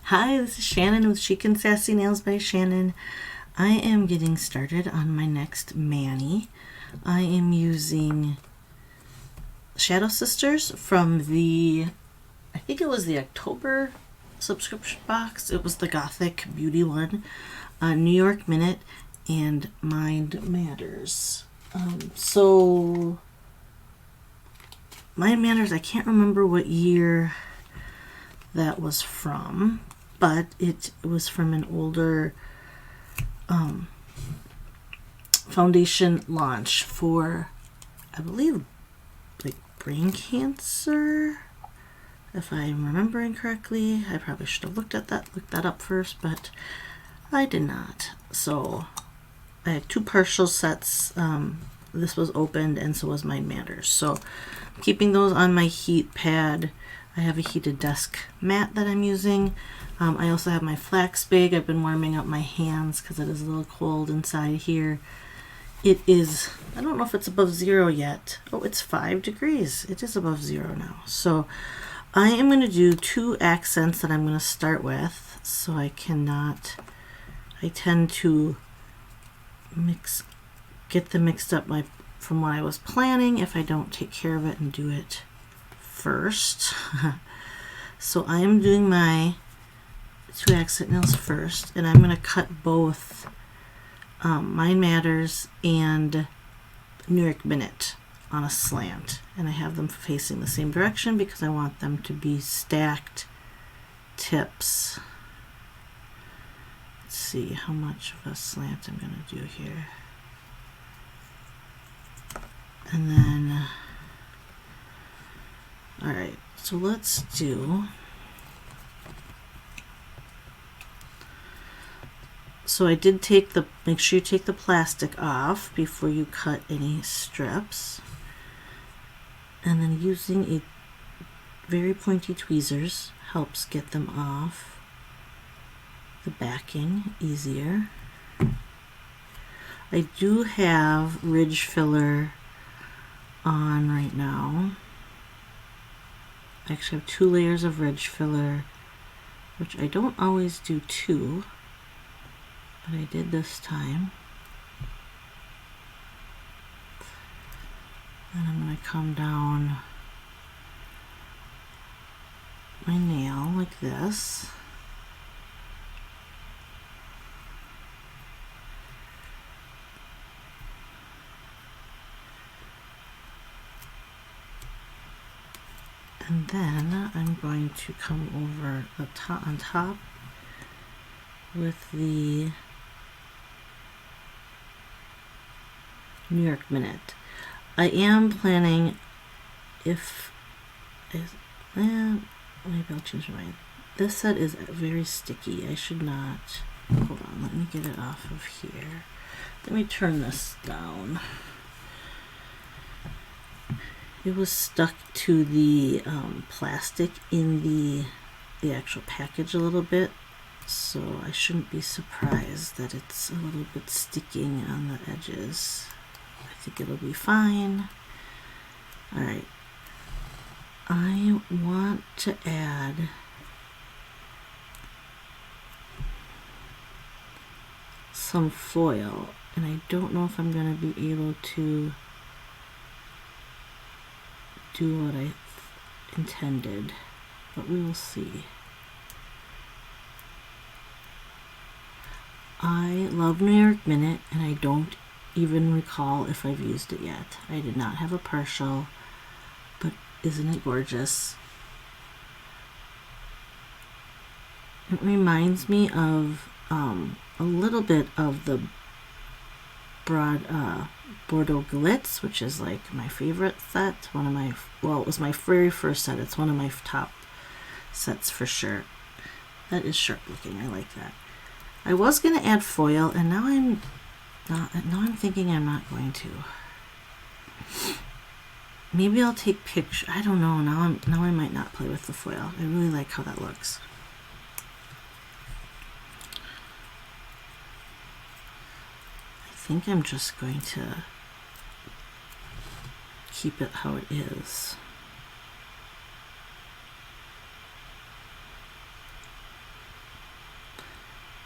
Hi, this is Shannon with Chic and Sassy Nails by Shannon. I am getting started on my next mani. I am using Shadow Sisters from I think it was the October subscription box. It was the Gothic Beauty one. New York Minute and Mind Matters. So Mind Matters, I can't remember what year that was from, but it was from an older foundation launch for, I believe, like brain cancer, if I'm remembering correctly. I probably should have looked that up first, but I did not. So I had two partial sets. This was opened, and so was Mind Matters. So I'm keeping those on my heat pad. I have a heated desk mat that I'm using. I also have my flax bag. I've been warming up my hands because it is a little cold inside here. It is, I don't know if it's above zero yet. Oh, it's 5 degrees. It is above zero now. So I am going to do 2 accents that I'm going to start with. So I tend to get them mixed up from what I was planning if I don't take care of it and do it first. So I am doing my 2 accent nails first, and I'm going to cut both Mind Matters and New York Minute on a slant, and I have them facing the same direction because I want them to be stacked tips. Let's see how much of a slant I'm going to do here. And then alright, so let's do, so I did make sure you take the plastic off before you cut any strips. And then using a very pointy tweezers helps get them off the backing easier. I do have ridge filler on right now. I actually have 2 layers of ridge filler, which I don't always do 2, but I did this time. And I'm going to come down my nail like this. And then I'm going to come over on top with the New York Minute. I am planning, maybe I'll change my mind. This set is very sticky. I should not, hold on, let me get it off of here. Let me turn this down. It was stuck to the plastic in the actual package a little bit, so I shouldn't be surprised that it's a little bit sticking on the edges. I think it'll be fine. Alright, I want to add some foil, and I don't know if I'm going to be able to do what I intended, but we will see. I love New York Minute, and I don't even recall if I've used it yet. I did not have a partial, but isn't it gorgeous? It reminds me of a little bit of the Bordeaux Glitz, which is like my favorite set. It was my very first set. It's one of my top sets for sure. That is sharp looking. I like that. I was going to add foil, and now I'm thinking I'm not going to. Maybe I'll take pictures. I don't know. Now I might not play with the foil. I really like how that looks. I think I'm just going to keep it how it is.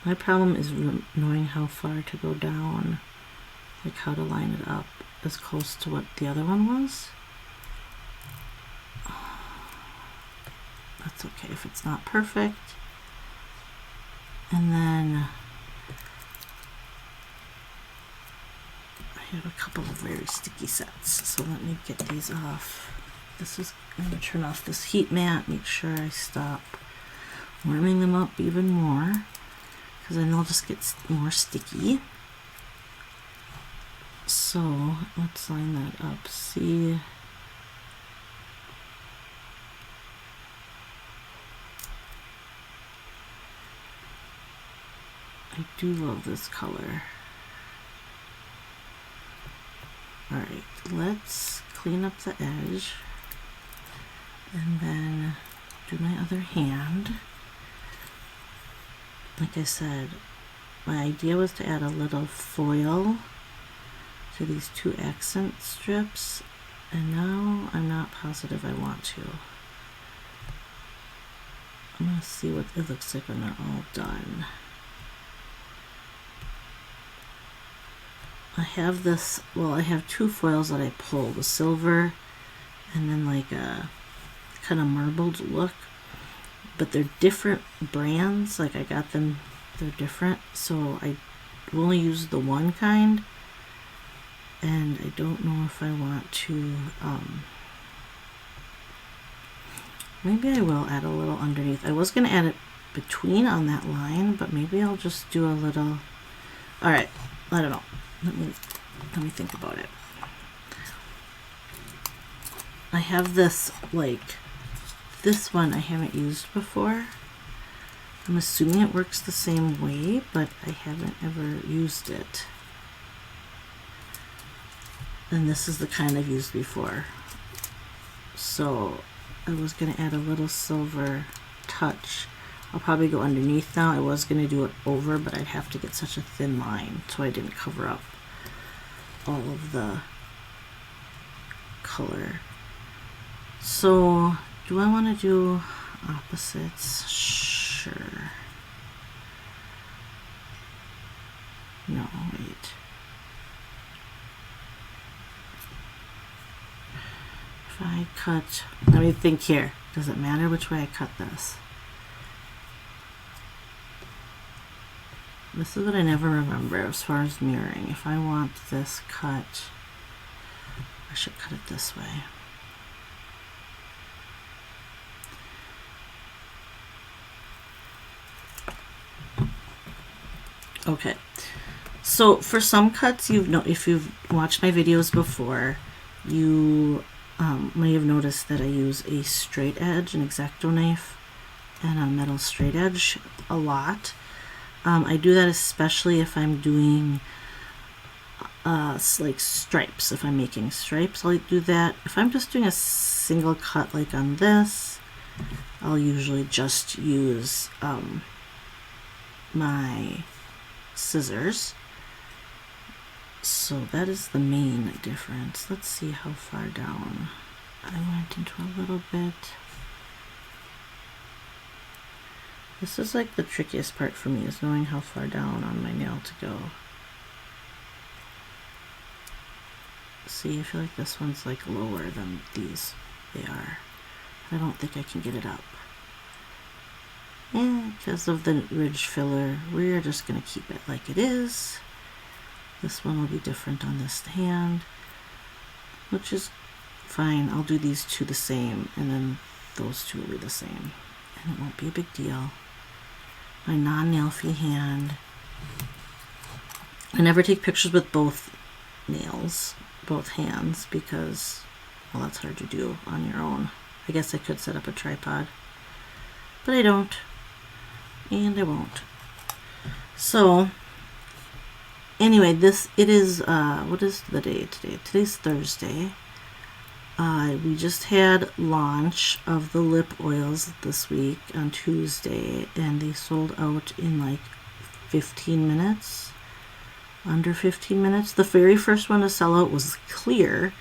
My problem is knowing how far to go down, like how to line it up as close to what the other one was. That's okay if it's not perfect. And then I have a couple of very sticky sets, so let me get these off. I'm going to turn off this heat mat, make sure I stop warming them up even more, because then they'll just get more sticky. So let's line that up. See, I do love this color. Alright, let's clean up the edge and then do my other hand. Like I said, my idea was to add a little foil to these two accent strips, and now I'm not positive I want to. I'm going to see what it looks like when they're all done. I have this, well, I have two foils that I pull, the silver and then like a kind of marbled look, but they're different brands. Like I got them, they're different, so I only use the one kind, and I don't know if I want to, maybe I will add a little underneath. I was going to add it between on that line, but maybe I'll just do a little. All right, I don't know. Let me think about it. I have this, like, this one I haven't used before. I'm assuming it works the same way, but I haven't ever used it. And this is the kind I've used before. So I was going to add a little silver touch. I'll probably go underneath now. I was going to do it over, but I'd have to get such a thin line, so I didn't cover up all of the color. So, do I want to do opposites? Sure. No, wait. If I cut, let me think here. Does it matter which way I cut this? This is what I never remember as far as mirroring. If I want this cut, I should cut it this way. Okay, so for some cuts, if you've watched my videos before, you may have noticed that I use a straight edge, an X-Acto knife, and a metal straight edge a lot. I do that especially if I'm doing like stripes. If I'm making stripes, I'll do that. If I'm just doing a single cut like on this, I'll usually just use my scissors. So that is the main difference. Let's see how far down. I went into a little bit. This is like the trickiest part for me, is knowing how far down on my nail to go. See, I feel like this one's like lower than these. They are. I don't think I can get it up. And because of the ridge filler, we're just going to keep it like it is. This one will be different on this hand, which is fine. I'll do these two the same, and then those two will be the same. And it won't be a big deal. My non-nail-free hand. I never take pictures with both nails, both hands, because, well, that's hard to do on your own. I guess I could set up a tripod, but I don't, and I won't. So, anyway, it is, what is the day today? Today's Thursday. We just had launch of the lip oils this week on Tuesday, and they sold out in like 15 minutes, under 15 minutes. The very first one to sell out was clear,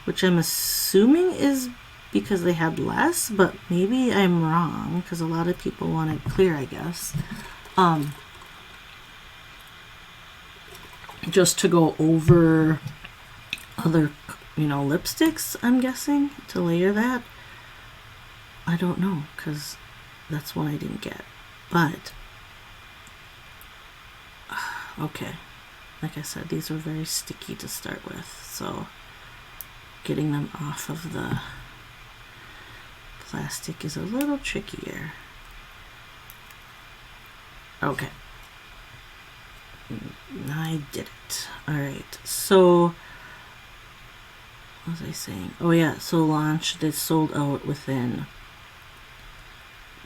which I'm assuming is because they had less, but maybe I'm wrong, because a lot of people wanted clear, I guess. just to go over other, lipsticks, I'm guessing, to layer that. I don't know, because that's one I didn't get. But, okay. Like I said, these are very sticky to start with, so getting them off of the plastic is a little trickier. Okay. I did it. Alright, so what was I saying? Oh yeah, so Launch, they sold out within,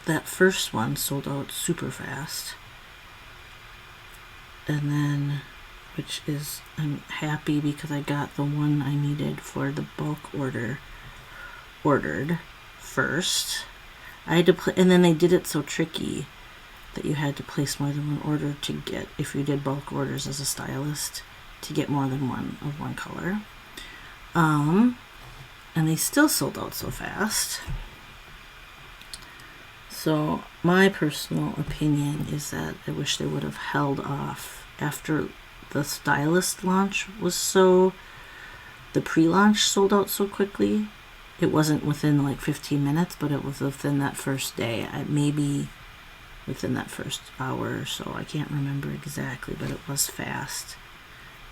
that first one sold out super fast. And then, which is, I'm happy because I got the one I needed for the bulk order ordered first. I had to and then they did it so tricky that you had to place more than one order to get, if you did bulk orders as a stylist, to get more than one of one color. And they still sold out so fast. So my personal opinion is that I wish they would have held off after the stylist launch was so, the pre-launch sold out so quickly. It wasn't within like 15 minutes, but it was within that first day. Maybe within that first hour or so. I can't remember exactly, but it was fast.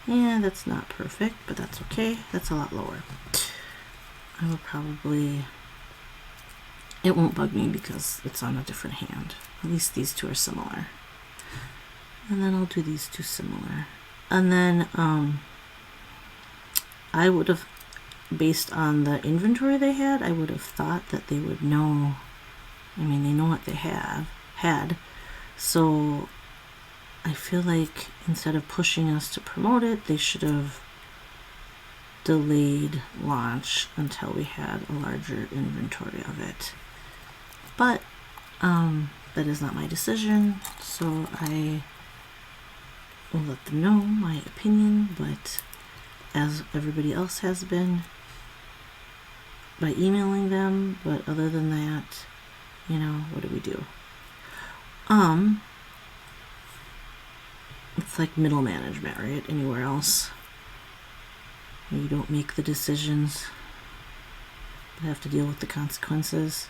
Yeah, that's not perfect, but that's okay. That's a lot lower. I will probably, it won't bug me because it's on a different hand. At least these two are similar. And then I'll do these two similar. And then I would have, based on the inventory they had, I would have thought that they would know. I mean, they know what they had. So I feel like instead of pushing us to promote it, they should have delayed launch until we had a larger inventory of it. But that is not my decision, so I will let them know my opinion, but as everybody else has been, by emailing them. But other than that, what do we do? It's like middle management, right? Anywhere else, you don't make the decisions, but have to deal with the consequences.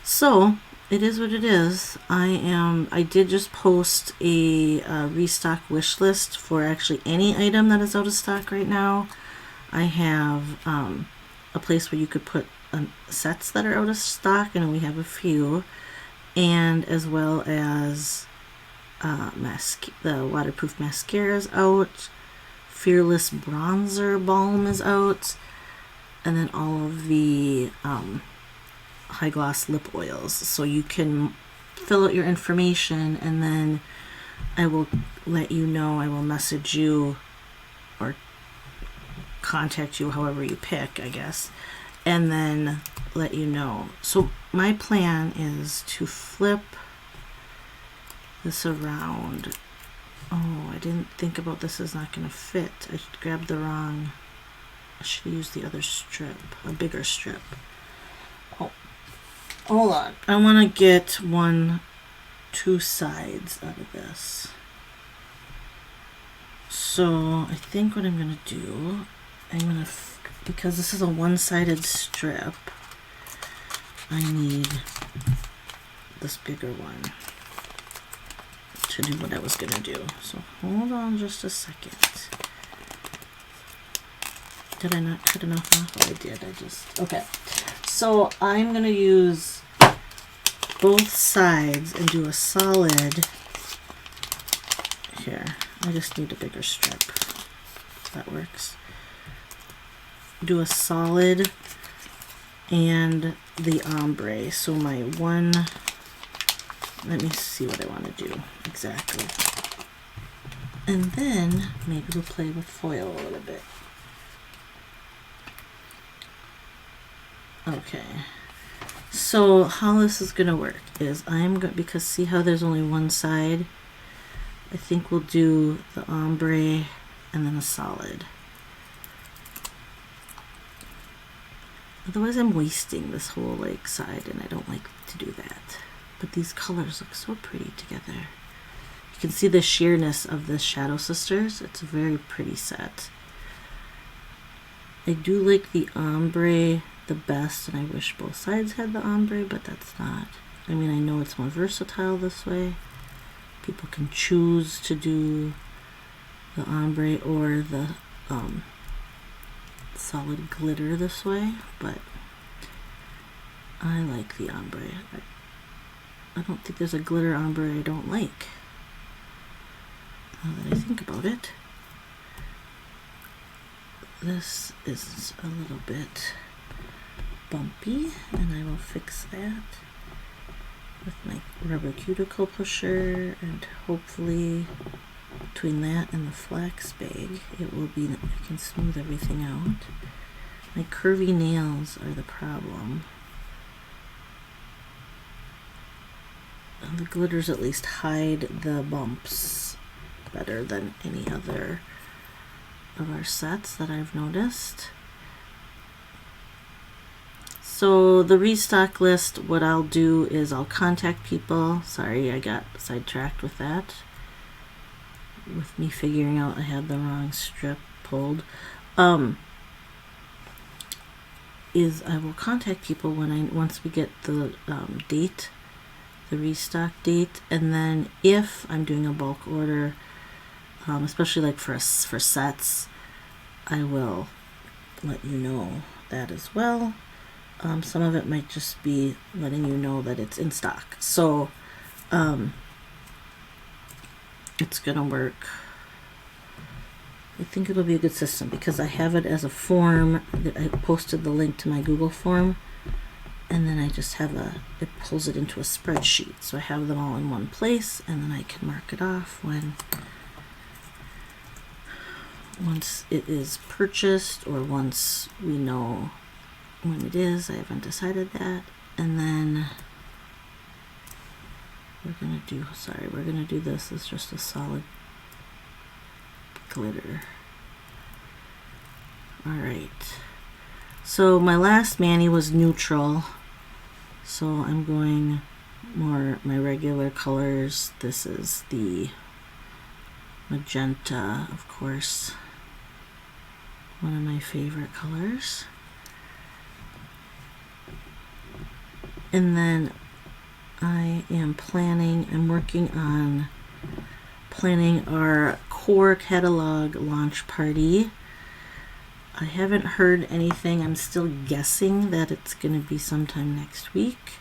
So it is what it is. I did just post a restock wish list for actually any item that is out of stock right now. I have a place where you could put sets that are out of stock, and we have a few, and as well as the waterproof mascara is out, Fearless bronzer balm is out, and then all of the high gloss lip oils. So you can fill out your information, and then I will let you know. I will message you or contact you, however you pick, I guess, and then let you know. So my plan is to flip this around. Oh, I didn't think about this is not going to fit. I grabbed the wrong, I should use the other strip, a bigger strip. Oh, hold on. I want to get two sides out of this. So I think what I'm going to do, because this is a one-sided strip, I need this bigger one to do what I was going to do. So hold on just a second. Did I not cut enough off? Oh, I did. Okay. So I'm going to use both sides and do a solid. Here, I just need a bigger strip. That works. Do a solid and the ombre. So my one, let me see what I want to do exactly. And then maybe we'll play with foil a little bit. Okay. So how this is going to work is because see how there's only one side? I think we'll do the ombre and then a solid. Otherwise I'm wasting this whole side, and I don't like to do that. But these colors look so pretty together. You can see the sheerness of the Shadow Sisters. It's a very pretty set. I do like the ombre the best, and I wish both sides had the ombre, but that's not. I mean, I know it's more versatile this way. People can choose to do the ombre or the solid glitter this way, but I like the ombre. I don't think there's a glitter ombre I don't like, now that I think about it. This is a little bit bumpy, and I will fix that with my rubber cuticle pusher, and hopefully between that and the flax bag it will be, I can smooth everything out. My curvy nails are the problem. The glitters at least hide the bumps better than any other of our sets that I've noticed. So the restock list, what I'll do is I'll contact people. Sorry, I got sidetracked with that, with me figuring out I had the wrong strip pulled. Is I will contact people once we get the date, the restock date, and then if I'm doing a bulk order, especially like for sets, I will let you know that as well. Some of it might just be letting you know that it's in stock. So it's gonna work. I think it'll be a good system because I have it as a form. I posted the link to my Google form, and then I just have it pulls it into a spreadsheet. So I have them all in one place, and then I can mark it off once it is purchased, or once we know when it is. I haven't decided that. And then we're gonna do this as just a solid glitter. Alright, so my last mani was neutral, so I'm going more my regular colors. This is the magenta, of course, one of my favorite colors. And then I'm working on planning our core catalog launch party. I haven't heard anything. I'm still guessing that it's going to be sometime next week.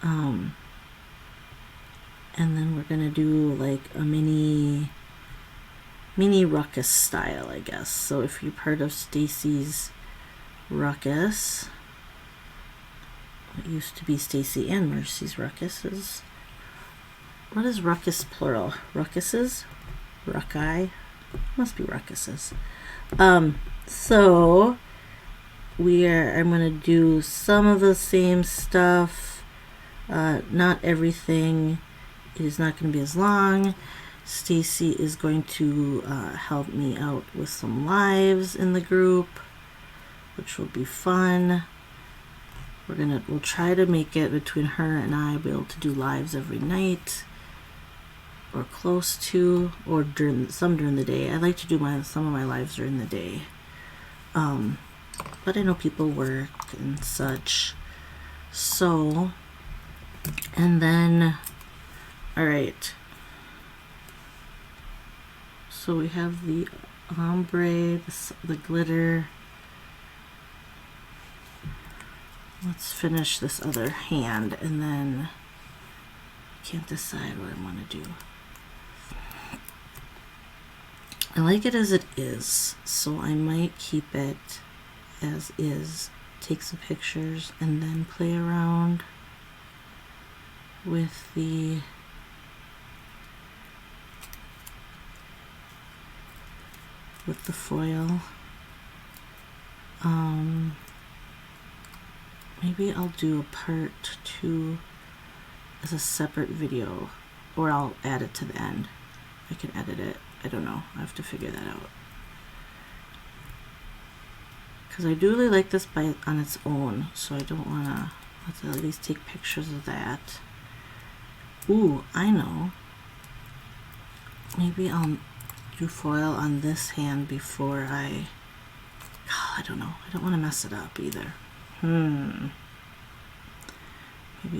And then we're going to do like a mini ruckus style, I guess. So if you're part of Stacy's ruckus, it used to be Stacy and Mercy's ruckuses. What is ruckus plural? Ruckuses? Rucki? Must be ruckuses. So I'm gonna do some of the same stuff. Not everything. It is not gonna be as long. Stacy is going to help me out with some lives in the group, which will be fun. We'll try to make it between her and I be able to do lives every night, or close to, or during the day. I like to do some of my lives during the day, but I know people work and such. So, and then, all right. So we have the ombre, the glitter. Let's finish this other hand, and then I can't decide what I want to do. I like it as it is, so I might keep it as is, take some pictures, and then play around with the foil. Maybe I'll do a part 2 as a separate video, or I'll add it to the end. I can edit it. I don't know. I have to figure that out. Because I do really like this on its own, so I don't want to. Let's at least take pictures of that. Ooh, I know. maybe I'll do foil on this hand before I don't know. I don't want to mess it up either. Maybe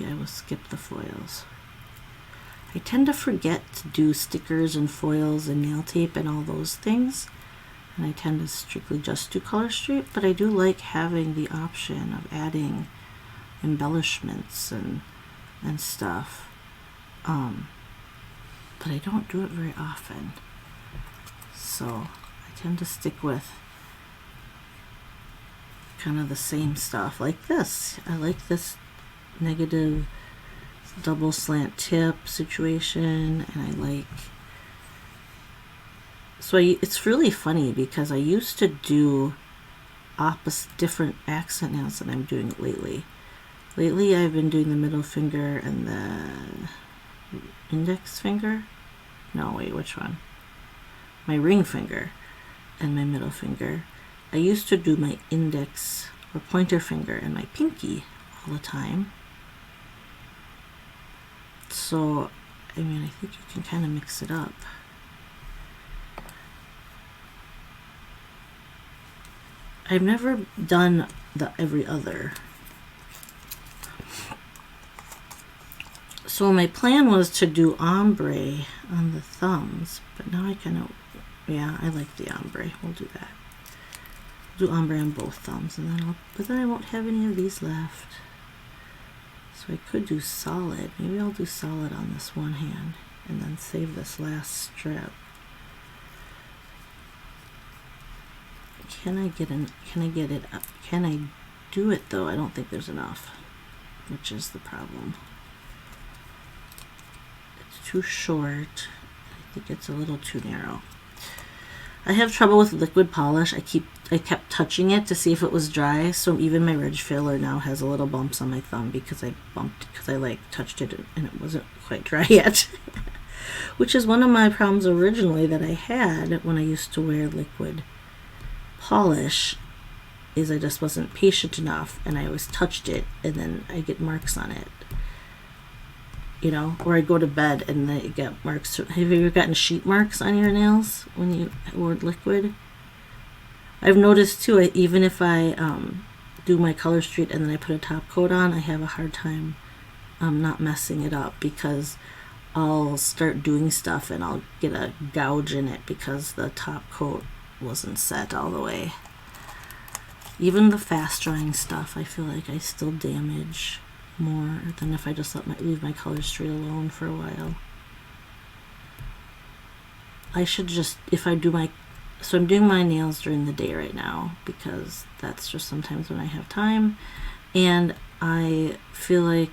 I will skip the foils. I tend to forget to do stickers and foils and nail tape and all those things. And I tend to strictly just do color street, but I do like having the option of adding embellishments and stuff. But I don't do it very often. So I tend to stick with kind of the same stuff like this. I like this negative double slant tip situation, and I like, so it's really funny because I used to do different accent nails than I'm doing lately. Lately I've been doing the middle finger and the index finger. No, wait, which one? My ring finger and my middle finger. I used to do my index or pointer finger and my pinky all the time. So, I mean, I think you can kind of mix it up. I've never done the every other. So my plan was to do ombre on the thumbs, but now I kind of, yeah, I like the ombre. We'll do that. Do ombre on both thumbs, and then but then I won't have any of these left. So I could do solid. Maybe I'll do solid on this one hand, and then save this last strip. Can I get it up? Can I do it though? I don't think there's enough, which is the problem. It's too short. I think it's a little too narrow. I have trouble with liquid polish. I kept touching it to see if it was dry, so even my ridge filler now has a little bumps on my thumb because I like touched it and it wasn't quite dry yet. Which is one of my problems originally that I had when I used to wear liquid polish, is I just wasn't patient enough and I always touched it and then I get marks on it. You know, or I go to bed and then you get marks. Have you ever gotten sheet marks on your nails when you wore liquid? I've noticed too, even if I do my color street and then I put a top coat on, I have a hard time not messing it up, because I'll start doing stuff and I'll get a gouge in it because the top coat wasn't set all the way. Even the fast drying stuff, I feel like I still damage more than if I just leave my color street alone for a while. I should just, if I do my, so I'm doing my nails during the day right now because that's just sometimes when I have time, and I feel like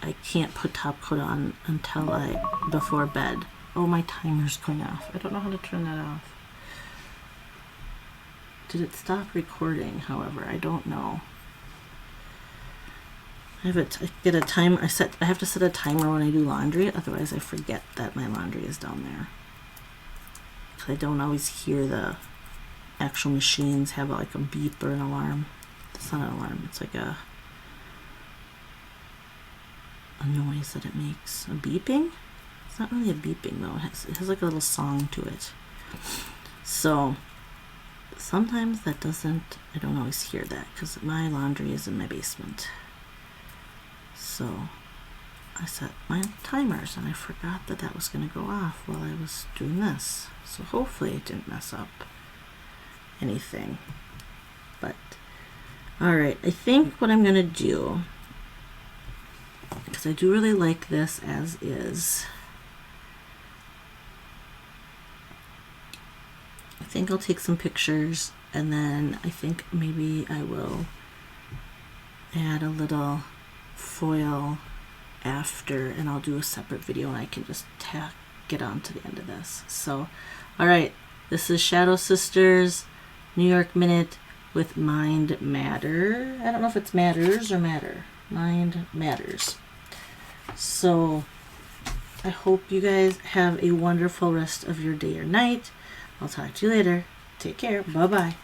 I can't put top coat on until before bed. Oh, my timer's going off. I don't know how to turn that off. Did it stop recording? However, I don't know. I get a time. I have to set a timer when I do laundry, otherwise I forget that my laundry is down there. I don't always hear the actual machines have like a beep or an alarm. It's not an alarm. It's like a noise that it makes. A beeping? It's not really a beeping though. It has like a little song to it. So sometimes that doesn't, I don't always hear that because my laundry is in my basement. So I set my timers and I forgot that that was going to go off while I was doing this. So hopefully it didn't mess up anything. But alright, I think what I'm going to do, because I do really like this as is, I think I'll take some pictures and then I think maybe I will add a little foil after, and I'll do a separate video and I can just get on to the end of this. So alright, this is Shadow Sisters New York Minute with Mind Matter. I don't know if it's matters or matter. Mind Matters. So I hope you guys have a wonderful rest of your day or night. I'll talk to you later. Take care. Bye-bye.